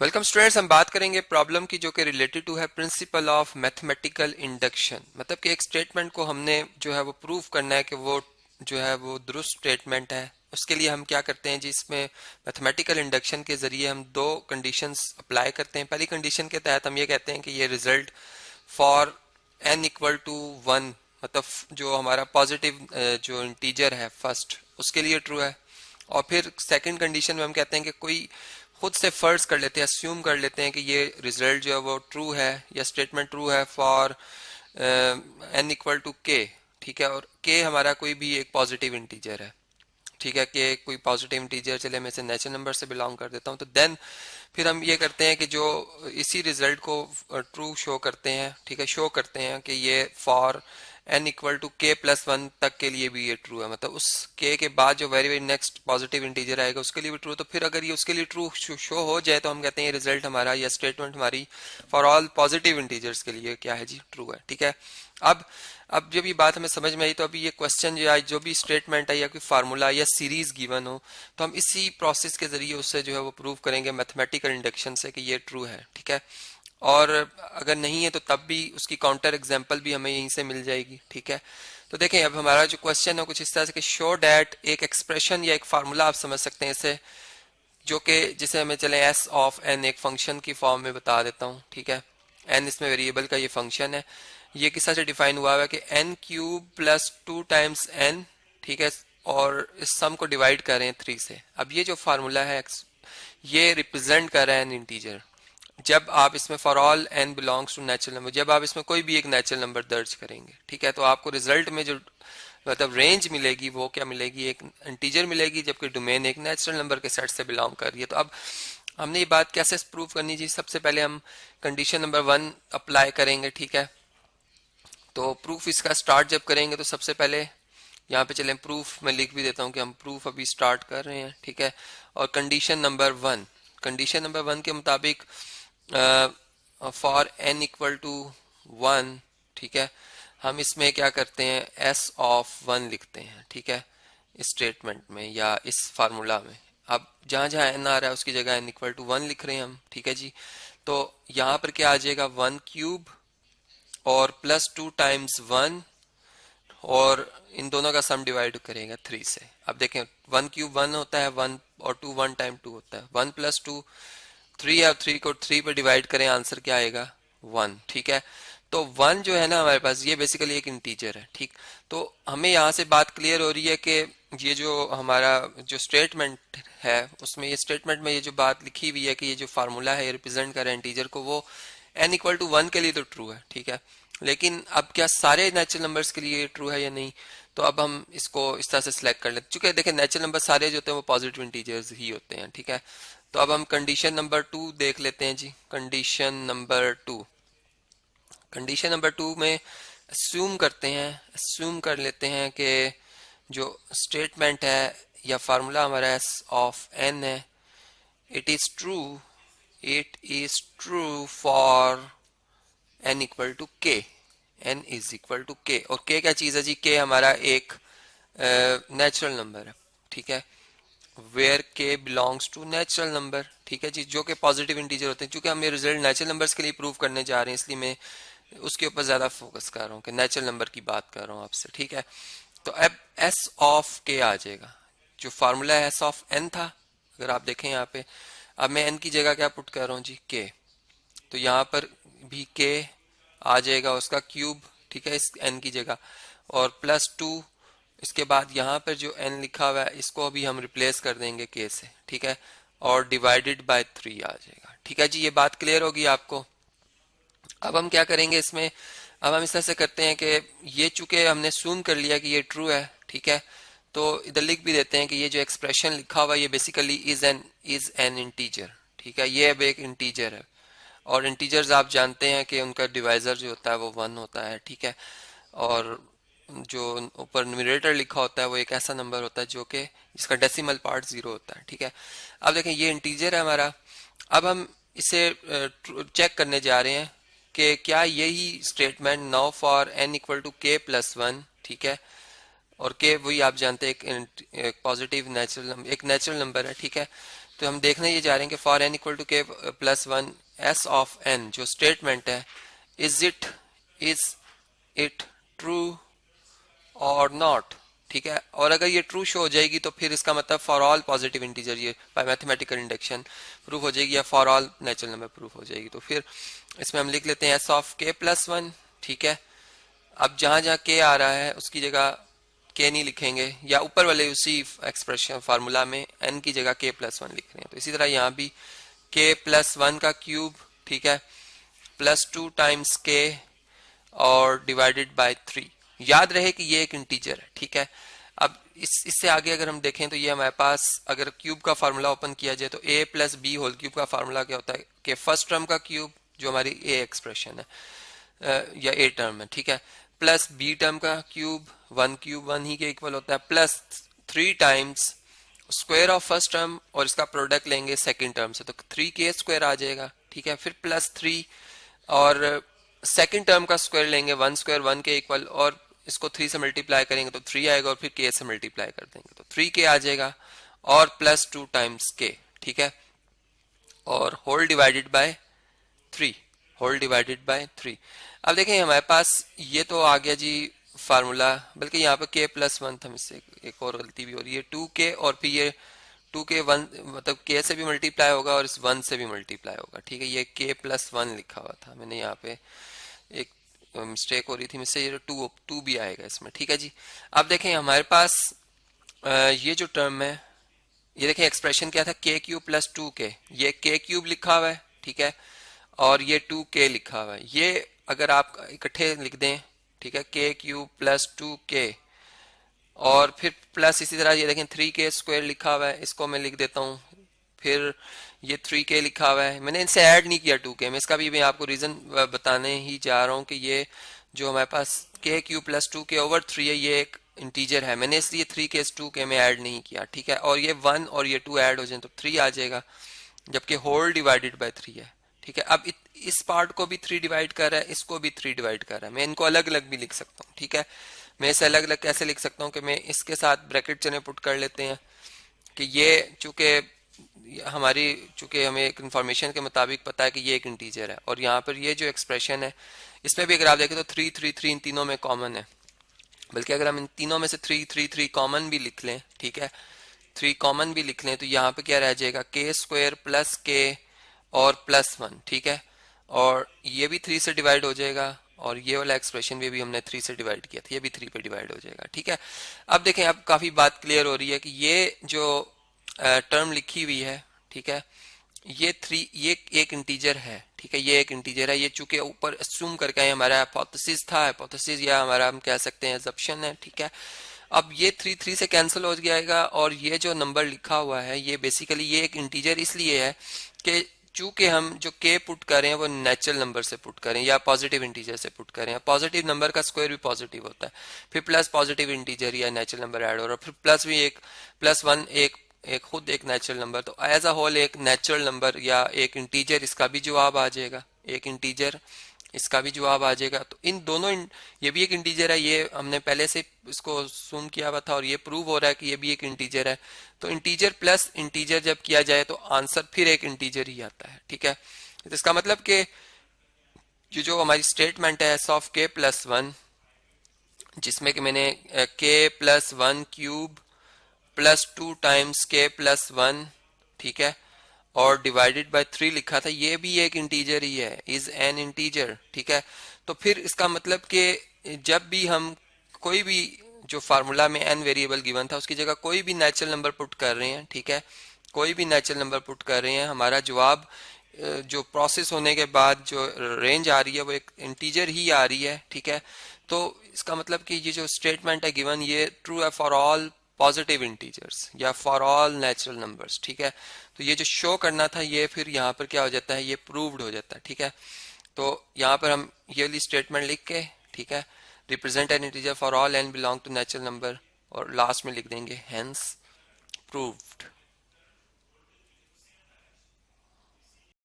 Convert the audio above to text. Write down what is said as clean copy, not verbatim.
Welcome students, हम बात करेंगे प्रॉब्लम की जो कि रिलेटेड टू है प्रिंसिपल ऑफ मैथमेटिकल इंडक्शन। मतलब कि एक स्टेटमेंट को हमने जो है वो प्रूव करना है कि वो जो है वो दुरुस्त स्टेटमेंट है। उसके लिए हम क्या करते हैं जी, इसमें मैथमेटिकल इंडक्शन के जरिए हम दो कंडीशंस अप्लाई करते हैं। पहली कंडीशन के तहत हम ये कहते हैं कि ये result for n equal to 1, मतलब जो हमारा पॉजिटिव जो इंटीजर है फर्स्ट, उसके लिए ट्रू है। और फिर सेकंड कंडीशन में हम कहते हैं कि कोई खुद से फर्ज कर लेते हैं, अस्यूम कर लेते हैं कि ये रिजल्ट जो है वो ट्रू है या स्टेटमेंट ट्रू है फॉर n इक्वल टू के। ठीक है, और के हमारा कोई भी एक पॉजिटिव इंटीजर है। ठीक है, कि कोई पॉजिटिव इंटीजर, चले मैं इसे नेचुरल नंबर से बिलोंग कर देता हूँ, तो देन फिर हम ये करते हैं कि जो इसी रिजल्ट को ट्रू शो करते हैं। ठीक है, शो करते हैं कि ये for n equal to k plus 1 तक के लिए भी ये ट्रू है। मतलब उस k के बाद जो very very next positive integer आएगा उसके लिए भी ट्रू। तो फिर अगर ये उसके लिए ट्रू शो हो जाए तो हम कहते हैं ये रिजल्ट हमारा या स्टेटमेंट हमारी फॉर ऑल पॉजिटिव इंटीजर्स के लिए क्या है जी, ट्रू है। ठीक है, अब जब ये बात हमें समझ में आई तो अभी ये क्वेश्चन जो भी स्टेटमेंट है या कोई फार्मूला या सीरीज गिवन हो तो हम इसी प्रोसेस के जरिए उससे जो है वो प्रूव करेंगे मैथमेटिकल इंडक्शन से कि ये ट्रू है। ठीक है, और अगर नहीं है तो तब भी उसकी काउंटर एग्जांपल भी हमें यहीं से मिल जाएगी। ठीक है, तो देखें अब हमारा जो क्वेश्चन है कुछ इस तरह से कि शो डैट एक एक्सप्रेशन या एक फार्मूला आप समझ सकते हैं इसे, जो कि जिसे हमें चले एस ऑफ एन एक फंक्शन की फॉर्म में बता देता हूँ। ठीक है, एन इसमें वेरिएबल का ये फंक्शन है। ये किस तरह से डिफाइन हुआ है कि n cube plus 2 times n. ठीक है, और इस सम को डिवाइड कर रहे हैं 3 से। अब ये जो फार्मूला है ये रिप्रेजेंट कर रहा है एन इंटीजर। जब आप इसमें for all n belongs to natural number, जब आप इसमें कोई भी एक नेचुरल नंबर दर्ज करेंगे, ठीक है, तो आपको रिजल्ट में जो मतलब रेंज मिलेगी वो क्या मिलेगी, एक इंटीजर मिलेगी, जबकि डोमेन एक नेचुरल नंबर के सेट से बिलोंग कर रही है। तो अब हमने ये बात कैसे प्रूव करनी जी, सबसे पहले हम कंडीशन नंबर 1 अप्लाई करेंगे। ठीक है, तो प्रूफ इसका स्टार्ट जब करेंगे तो सबसे पहले यहाँ पे चलें, प्रूफ मैं लिख भी देता हूँ कि हम प्रूफ अभी स्टार्ट कर रहे हैं। ठीक है, और कंडीशन नंबर 1 के मुताबिक फॉर n इक्वल टू 1, ठीक है, हम इसमें क्या करते हैं, s ऑफ 1 लिखते हैं। ठीक है, इस स्टेटमेंट में या इस फार्मूला में अब जहां जहां n आ रहा है उसकी जगह n इक्वल टू 1 लिख रहे हैं हम। ठीक है जी, तो यहाँ पर क्या आ जाएगा, 1 क्यूब और प्लस 2 टाइम्स 1, और इन दोनों का सम डिवाइड करेंगे 3 से। अब देखें 1 क्यूब 1 होता है 1, और 2 1 टाइम 2 होता है 1 प्लस 2 3 है। 3 को 3 पर डिवाइड करें, आंसर क्या आएगा 1। ठीक है, तो 1 जो है ना हमारे पास ये बेसिकली एक इंटीजर है। ठीक, तो हमें यहाँ से बात क्लियर हो रही है कि ये जो हमारा जो स्टेटमेंट है उसमें, ये स्टेटमेंट में ये जो बात लिखी हुई है कि ये जो फार्मूला है ये रिप्रेजेंट कर रहा है इंटीजर को, वो n इक्वल टू 1 के लिए तो ट्रू है। ठीक है, लेकिन अब क्या सारे नेचुरल नंबर्स के लिए ट्रू है या नहीं, तो अब हम इसको इस तरह से सिलेक्ट कर लेते, चूंकि देखें नेचुरल नंबर सारे जो होते हैं वो पॉजिटिव इंटीजर्स ही होते हैं। ठीक है, तो अब हम कंडीशन नंबर 2 देख लेते हैं जी। कंडीशन नंबर 2 में अस्यूम कर लेते हैं कि जो स्टेटमेंट है या फार्मूला हमारा एस ऑफ एन है, it is true for n equal to k. n is equal to k, और k क्या चीज है जी, k हमारा एक नेचुरल नंबर है। ठीक है, where k belongs to natural number. ठीक है जी, जो कि पॉजिटिव इंटीजर होते हैं। चूंकि हम ये रिजल्ट नेचुरल नंबर्स के लिए प्रूव करने जा रहे हैं, इसलिए मैं उसके ऊपर ज्यादा फोकस कर रहा हूँ कि नेचुरल नंबर की बात कर रहा हूँ आपसे। ठीक है, तो अब s ऑफ k आ जाएगा। जो फार्मूला है s ऑफ n था, अगर आप देखें यहाँ पे, अब मैं n की जगह क्या पुट कर रहा हूँ जी, k, तो यहाँ पर भी k आ जाएगा, उसका क्यूब। ठीक है, इस n की जगह, और प्लस 2, इसके बाद यहाँ पर जो n लिखा हुआ है इसको अभी हम रिप्लेस कर देंगे k से। ठीक है, और डिवाइडेड बाय 3 आ जाएगा। ठीक है जी, ये बात क्लियर होगी आपको। अब हम क्या करेंगे इसमें, अब हम इस तरह से करते हैं कि ये चूंकि हमने सूम कर लिया कि ये ट्रू है। ठीक है, तो इधर लिख भी देते हैं कि ये जो एक्सप्रेशन लिखा हुआ है ये बेसिकली इज एन इंटीजर। ठीक है, ये अब एक इंटीजर है, और इंटीजर्स आप जानते हैं कि उनका डिवाइजर जो होता है वो 1 होता है। ठीक है, और जो ऊपर न्यूमरेटर लिखा होता है वो एक ऐसा नंबर होता है जो कि जिसका डेसिमल पार्ट 0 होता है। ठीक है, अब देखें ये इंटीजर है हमारा। अब हम इसे चेक करने जा रहे हैं कि क्या यही statement now for n equal to k plus 1, ठीक है, और k वही आप जानते हैं एक पॉजिटिव नेचुरल नंबर, एक नेचुरल नंबर है, ठीक है। तो हम देखने ये जा रहे हैं कि for n equal to k plus one s of n जो स्टेटमेंट है, इज इट ट्रू और नॉट, ठीक है। और अगर ये ट्रू शो हो जाएगी तो फिर इसका मतलब फॉर ऑल पॉजिटिव इंटीजर ये बाय मैथमेटिकल इंडक्शन प्रूफ हो जाएगी, या for all natural number proof हो जाएगी। तो फिर इसमें हम लिख लेते हैं s of k plus one, ठीक है। अब जहां जहां k आ रहा है उसकी जगह k नहीं लिखेंगे, या ऊपर वाले उसी एक्सप्रेशन फार्मूला में n की जगह k प्लस वन लिख रहे हैं। तो इसी तरह यहाँ भी k प्लस वन का क्यूब, ठीक है, प्लस टू टाइम्स k और डिवाइडेड बाय 3। याद रहे कि ये एक इंटीजर है, ठीक है। अब इससे आगे अगर हम देखें तो ये हमारे पास अगर क्यूब का फार्मूला ओपन किया जाए तो a प्लस बी होल क्यूब का फार्मूला क्या होता है कि फर्स्ट टर्म का क्यूब जो हमारी a एक्सप्रेशन है या a टर्म है, ठीक है, प्लस b टर्म का क्यूब, वन क्यूब वन ही के इक्वल होता है, plus 3 times square of first term और इसका प्रोडक्ट लेंगे सेकंड टर्म से तो 3k स्क्वायर आ जाएगा, ठीक है। फिर प्लस 3 और सेकंड टर्म का स्क्वायर लेंगे, वन स्क्वायर वन के इक्वल, और इसको 3 से मल्टीप्लाई करेंगे तो 3 आएगा, और फिर k से मल्टीप्लाई कर देंगे तो 3k आ जाएगा, और प्लस 2 टाइम्स k, ठीक है, और whole divided by 3, whole divided by 3। अब देखें हमारे पास ये तो आ गया जी फार्मूला, बल्कि यहाँ पे k प्लस वन था, मुझसे एक और गलती भी हो रही है, 2k, और फिर ये 2k वन मतलब k से भी मल्टीप्लाई होगा और इस वन से भी मल्टीप्लाई होगा, ठीक है। ये k प्लस वन लिखा हुआ था, मैंने यहाँ पे एक मिस्टेक हो रही थी मुझसे, ये टू भी आएगा इसमें, ठीक है जी। अब देखें हमारे पास ये जो टर्म है, ये देखें एक्सप्रेशन क्या था, k क्यूब प्लस 2k, ये k क्यूब लिखा हुआ है, ठीक है, और ये 2k लिखा हुआ है। ये अगर आप इकट्ठे लिख दें, ठीक है, k क्यूब प्लस 2k, और फिर प्लस इसी तरह ये देखें 3k स्क्वायर लिखा हुआ है, इसको मैं लिख देता हूँ, फिर ये 3k लिखा हुआ है, मैंने इनसे ऐड नहीं किया 2k में, इसका भी मैं आपको रीजन बताने ही जा रहा हूँ कि ये जो हमारे पास k cube plus 2k over 3 है, ये एक इंटीजर है, मैंने इसलिए 3k 2k में ऐड नहीं किया, ठीक है। और ये 1 और ये 2 ऐड हो जाए तो 3 आ जाएगा, जबकि होल डिवाइडेड बाय 3 है, ठीक है। अब इस पार्ट को भी 3 डिवाइड कर रहा है, इसको भी 3 डिवाइड कर रहा है, मैं इनको अलग अलग भी लिख सकता हूँ, ठीक है। मैं इसे अलग अलग कैसे लिख सकता हूँ कि मैं इसके साथ ब्रैकेट चने पुट कर लेते हैं कि ये चूंकि हमें एक इन्फॉर्मेशन के मुताबिक पता है कि ये एक इंटीजर है, और यहाँ पर ये जो एक्सप्रेशन है इसमें भी अगर आप देखें तो 3 3 3 इन तीनों में कॉमन है, बल्कि अगर हम इन तीनों में से 3 3 3 कॉमन भी लिख लें, ठीक है, 3 कॉमन भी लिख लें तो यहाँ पे क्या रह जाएगा, k स्क्वायर प्लस k और प्लस 1, ठीक है, और ये भी 3 से डिवाइड हो जाएगा, और ये वाला एक्सप्रेशन भी हमने 3 से डिवाइड किया था, ये भी 3 पे डिवाइड हो जाएगा, ठीक है। अब देखें अब काफी बात क्लियर हो रही है कि ये जो टर्म लिखी हुई है, ठीक है, ये एक इंटीजर है, ठीक है, ये एक इंटीजर है, ये चूंकि ऊपर अस्यूम करके आए हमारा हाइपोथेसिस था, हाइपोथेसिस या हमारा हम कह सकते हैं अजम्पशन है, ठीक है। अब ये 3 3 से कैंसिल हो जाएगा, और ये जो नंबर लिखा हुआ है ये बेसिकली ये एक इंटीजर इसलिए है कि चूंकि हम जो k पुट करें वो नेचुरल नंबर से पुट करें या पॉजिटिव इंटीजर से पुट करें, पॉजिटिव नंबर का स्क्वायर भी पॉजिटिव होता है, फिर प्लस पॉजिटिव इंटीजर या नेचुरल नंबर ऐड हो रहा है, फिर प्लस भी एक प्लस वन एक खुद एक नेचुरल नंबर, तो एज अ होल एक नेचुरल नंबर या एक इंटीजर इसका भी जवाब आ जाएगा, एक इंटीजर इसका भी जवाब आ जाएगा। तो इन दोनों ये भी एक इंटीजर है, ये हमने पहले से इसको assume किया हुआ था, और ये प्रूव हो रहा है कि ये भी एक इंटीजर है। तो इंटीजर प्लस इंटीजर जब किया जाए तो आंसर फिर एक इंटीजर ही आता है, ठीक है। तो इसका मतलब कि ये जो हमारी स्टेटमेंट है एस ऑफ के प्लस वन, जिसमें कि मैंने के plus one cube plus 2 times के प्लस वन, ठीक है, और डिवाइडेड बाय 3 लिखा था, ये भी एक इंटीजर ही है, इज एन इंटीजर, ठीक है। तो फिर इसका मतलब कि जब भी हम कोई भी जो फार्मूला में एन वेरिएबल गिवन था उसकी जगह कोई भी नेचुरल नंबर पुट कर रहे हैं, ठीक है, कोई भी नेचुरल नंबर पुट कर रहे हैं, हमारा जवाब जो प्रोसेस होने के बाद जो रेंज आ रही है वो एक इंटीजर ही आ रही है, ठीक है। तो इसका मतलब कि ये जो स्टेटमेंट है गिवन ये ट्रू है फॉर ऑल पॉजिटिव इंटीजर्स या फॉर ऑल नेचुरल नंबर्स, ठीक है। तो ये जो शो करना था ये फिर यहाँ पर क्या हो जाता है, ये प्रूव्ड हो जाता है, ठीक है। तो यहाँ पर हम ये वाली स्टेटमेंट लिख के, ठीक है, represent n integer for all n belong to natural number, और लास्ट में लिख देंगे हेंस प्रूव्ड।